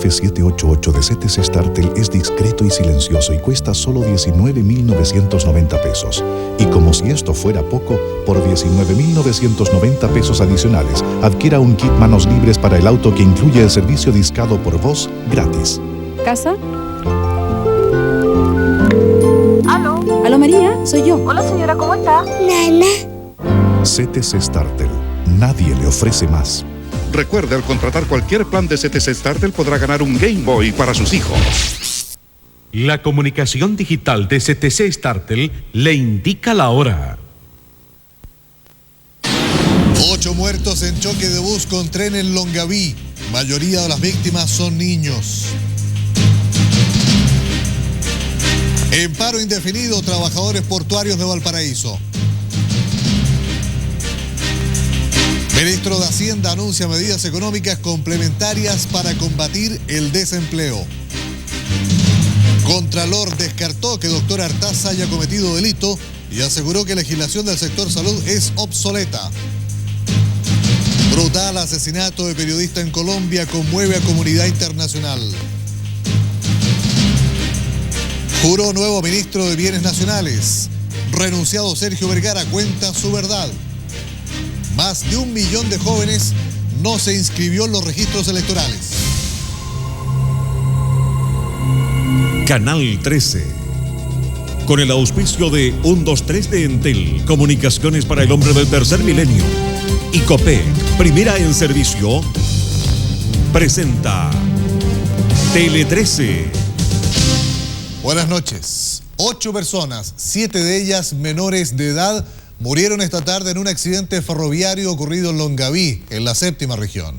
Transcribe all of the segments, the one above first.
F788 de CTC Startel es discreto y silencioso y cuesta solo 19.990 pesos. Y como si esto fuera poco, por 19.990 pesos adicionales, adquiera un kit manos libres para el auto que incluye el servicio discado por voz gratis. ¿Casa? ¿Aló? ¿Aló, María? Soy yo. Hola, señora, ¿cómo está? Nana. CTC Startel. Nadie le ofrece más. Recuerde, al contratar cualquier plan de CTC Startel podrá ganar un Game Boy para sus hijos. La comunicación digital de CTC Startel le indica la hora. 8 muertos en choque de bus con tren en Longaví. Mayoría de las víctimas son niños. En paro indefinido, trabajadores portuarios de Valparaíso. Ministro de Hacienda anuncia medidas económicas complementarias para combatir el desempleo. Contralor descartó que doctor Artaza haya cometido delito y aseguró que la legislación del sector salud es obsoleta. Brutal asesinato de periodista en Colombia conmueve a comunidad internacional. Juró nuevo ministro de Bienes Nacionales. Renunciado Sergio Vergara cuenta su verdad. Más de 1 millón de jóvenes no se inscribió en los registros electorales. Canal 13. Con el auspicio de 123 de Entel, Comunicaciones para el Hombre del Tercer Milenio, y Copec, primera en servicio, presenta Tele 13. Buenas noches. 8 personas, 7 de ellas menores de edad, murieron esta tarde en un accidente ferroviario ocurrido en Longaví, en la 7ª región.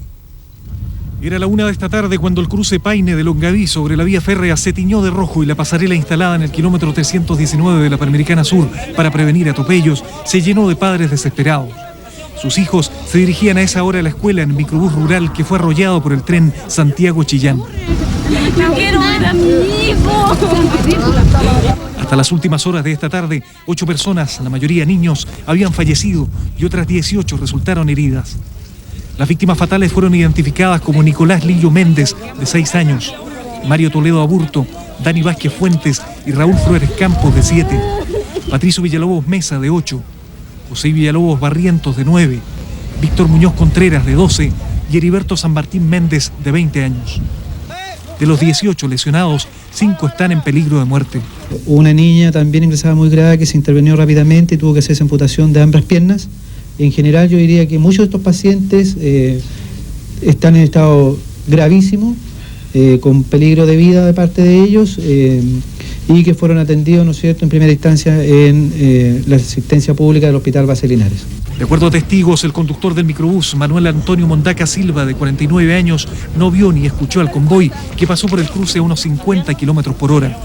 Era la 1 de esta tarde cuando el cruce Paine de Longaví sobre la vía férrea se tiñó de rojo y la pasarela instalada en el kilómetro 319 de la Panamericana Sur para prevenir atropellos se llenó de padres desesperados. Sus hijos se dirigían a esa hora a la escuela en microbús rural que fue arrollado por el tren Santiago-Chillán. ¡No quiero ver a mi hijo! Hasta las últimas horas de esta tarde, 8 personas, la mayoría niños, habían fallecido y otras 18 resultaron heridas. Las víctimas fatales fueron identificadas como Nicolás Lillo Méndez, de 6 años, Mario Toledo Aburto, Dani Vázquez Fuentes y Raúl Flores Campos, de 7, Patricio Villalobos Mesa, de 8, José Villalobos Barrientos, de 9, Víctor Muñoz Contreras, de 12 y Heriberto San Martín Méndez, de 20 años. De los 18 lesionados, 5 están en peligro de muerte. Una niña también ingresada muy grave que se intervenió rápidamente y tuvo que hacerse amputación de ambas piernas. En general yo diría que muchos de estos pacientes están en estado gravísimo, con peligro de vida de parte de ellos y que fueron atendidos, ¿no es cierto?, en primera instancia en la asistencia pública del Hospital Base Linares. De acuerdo a testigos, el conductor del microbús, Manuel Antonio Mondaca Silva, de 49 años, no vio ni escuchó al convoy que pasó por el cruce a unos 50 kilómetros por hora.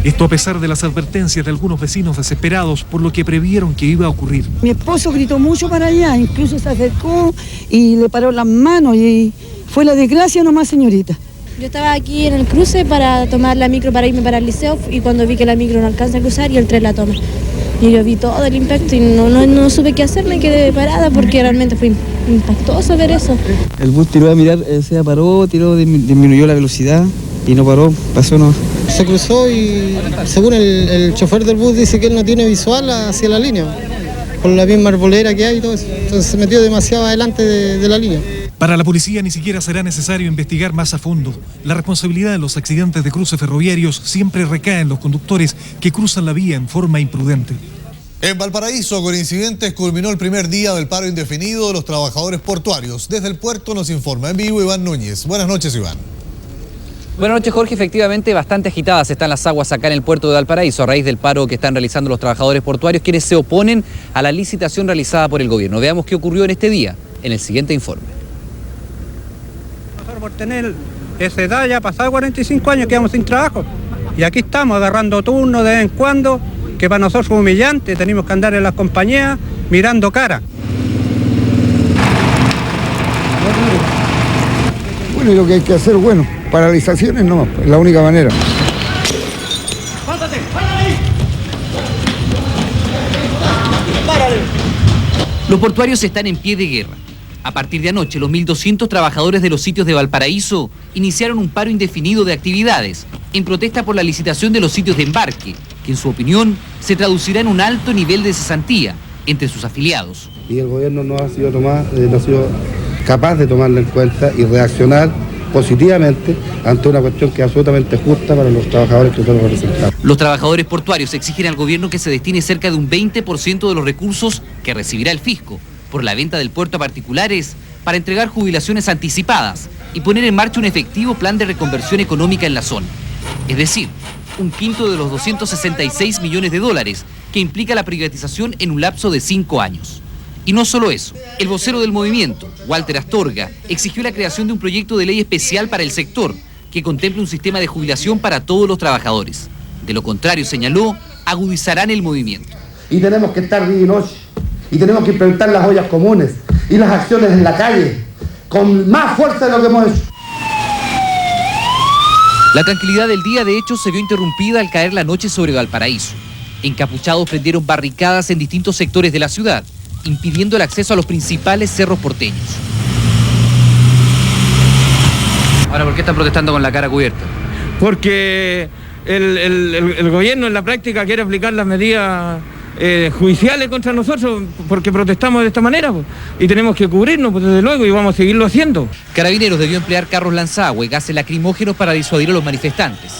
Esto a pesar de las advertencias de algunos vecinos desesperados por lo que previeron que iba a ocurrir. Mi esposo gritó mucho para allá, incluso se acercó y le paró las manos y fue la desgracia nomás, señorita. Yo estaba aquí en el cruce para tomar la micro para irme para el liceo y cuando vi que la micro no alcanza a cruzar y el tren la toma. Y yo vi todo el impacto y no supe qué hacer, me quedé parada porque realmente fue impactoso ver eso. El bus tiró a mirar, se paró, disminuyó la velocidad y no paró, pasó no. Se cruzó y según el chofer del bus dice que él no tiene visual hacia la línea, por la misma arbolera que hay y todo eso. Entonces se metió demasiado adelante de la línea. Para la policía ni siquiera será necesario investigar más a fondo. La responsabilidad de los accidentes de cruces ferroviarios siempre recae en los conductores que cruzan la vía en forma imprudente. En Valparaíso, con incidentes, culminó el primer día del paro indefinido de los trabajadores portuarios. Desde el puerto nos informa en vivo Iván Núñez. Buenas noches, Iván. Buenas noches, Jorge. Efectivamente, bastante agitadas están las aguas acá en el puerto de Valparaíso a raíz del paro que están realizando los trabajadores portuarios, quienes se oponen a la licitación realizada por el gobierno. Veamos qué ocurrió en este día, en el siguiente informe. Nosotros por tener esa edad, ya pasado 45 años, quedamos sin trabajo. Y aquí estamos agarrando turnos de vez en cuando, que para nosotros es humillante, tenemos que andar en las compañías mirando cara. Bueno, y lo que hay que hacer, bueno, paralizaciones no, es la única manera. Los portuarios están en pie de guerra. A partir de anoche, los 1.200 trabajadores de los sitios de Valparaíso iniciaron un paro indefinido de actividades en protesta por la licitación de los sitios de embarque, que en su opinión se traducirá en un alto nivel de cesantía entre sus afiliados. Y el gobierno no ha sido capaz de tomarlo en cuenta y reaccionar positivamente ante una cuestión que es absolutamente justa para los trabajadores que nosotros representamos. Los trabajadores portuarios exigen al gobierno que se destine cerca de un 20% de los recursos que recibirá el fisco por la venta del puerto a particulares para entregar jubilaciones anticipadas y poner en marcha un efectivo plan de reconversión económica en la zona. Es decir, un quinto de los 266 millones de dólares que implica la privatización en un lapso de 5 años. Y no solo eso, el vocero del movimiento, Walter Astorga, exigió la creación de un proyecto de ley especial para el sector que contemple un sistema de jubilación para todos los trabajadores. De lo contrario, señaló, agudizarán el movimiento. Y tenemos que estar día y noche, y tenemos que implementar las ollas comunes y las acciones en la calle con más fuerza de lo que hemos hecho. La tranquilidad del día, de hecho, se vio interrumpida al caer la noche sobre Valparaíso. Encapuchados prendieron barricadas en distintos sectores de la ciudad, impidiendo el acceso a los principales cerros porteños. Ahora, ¿por qué están protestando con la cara cubierta? Porque el gobierno en la práctica quiere aplicar las medidas judiciales contra nosotros, porque protestamos de esta manera, pues, y tenemos que cubrirnos, pues, desde luego, y vamos a seguirlo haciendo. Carabineros debió emplear carros lanzagüe, gases lacrimógenos para disuadir a los manifestantes.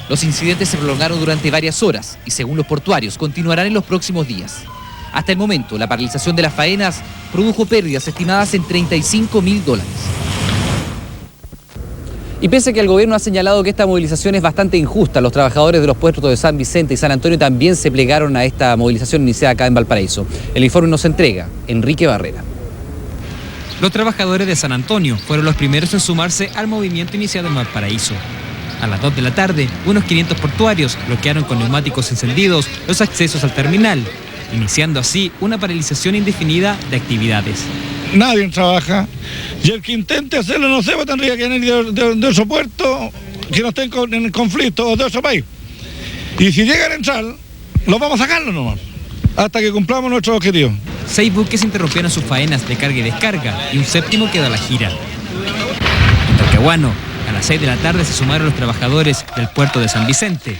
Los incidentes se prolongaron durante varias horas y, según los portuarios, continuarán en los próximos días. Hasta el momento, la paralización de las faenas produjo pérdidas estimadas en $35.000. Y pese a que el gobierno ha señalado que esta movilización es bastante injusta, los trabajadores de los puertos de San Vicente y San Antonio también se plegaron a esta movilización iniciada acá en Valparaíso. El informe nos entrega Enrique Barrera. Los trabajadores de San Antonio fueron los primeros en sumarse al movimiento iniciado en Valparaíso. A las 2 de la tarde, unos 500 portuarios bloquearon con neumáticos encendidos los accesos al terminal, iniciando así una paralización indefinida de actividades. Nadie trabaja y el que intente hacerlo, no sé, tendría que venir de otro puerto que no esté en conflicto o de otro país. Y si llegan a entrar, los vamos a sacarlo nomás, hasta que cumplamos nuestro objetivo. 6 buques interrumpieron sus faenas de carga y descarga y un séptimo quedó a la gira. En Talcahuano, a las 6 de la tarde se sumaron los trabajadores del puerto de San Vicente.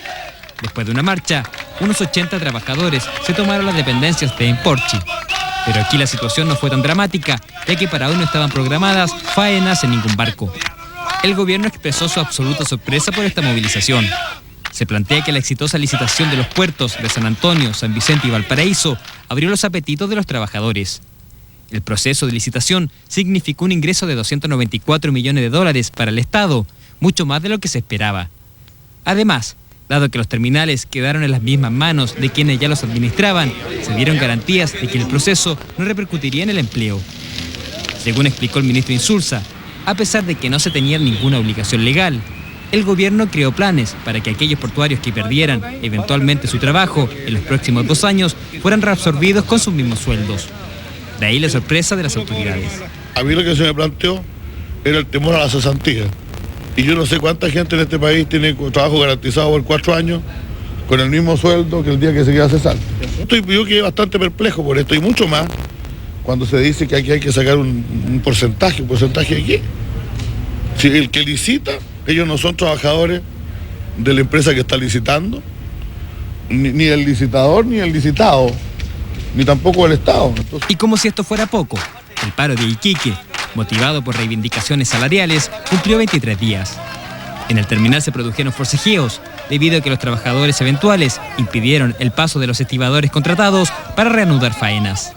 Después de una marcha, unos 80 trabajadores se tomaron las dependencias de Emporchi. Pero aquí la situación no fue tan dramática, ya que para hoy no estaban programadas faenas en ningún barco. El gobierno expresó su absoluta sorpresa por esta movilización. Se plantea que la exitosa licitación de los puertos de San Antonio, San Vicente y Valparaíso abrió los apetitos de los trabajadores. El proceso de licitación significó un ingreso de $294 millones para el Estado, mucho más de lo que se esperaba. Además, dado que los terminales quedaron en las mismas manos de quienes ya los administraban, se dieron garantías de que el proceso no repercutiría en el empleo. Según explicó el ministro Insulza, a pesar de que no se tenía ninguna obligación legal, el gobierno creó planes para que aquellos portuarios que perdieran eventualmente su trabajo en los próximos 2 años fueran reabsorbidos con sus mismos sueldos. De ahí la sorpresa de las autoridades. A mí lo que se me planteó era el temor a la cesantía. Y yo no sé cuánta gente en este país tiene trabajo garantizado por 4 años con el mismo sueldo que el día que se queda cesante. Yo quedé bastante perplejo por esto y mucho más cuando se dice que aquí hay que sacar un porcentaje. ¿Un porcentaje de qué? Si el que licita, ellos no son trabajadores de la empresa que está licitando, ni el licitador ni el licitado, ni tampoco el Estado. Entonces... Y como si esto fuera poco, el paro de Iquique, motivado por reivindicaciones salariales, cumplió 23 días. En el terminal se produjeron forcejeos, debido a que los trabajadores eventuales impidieron el paso de los estibadores contratados para reanudar faenas.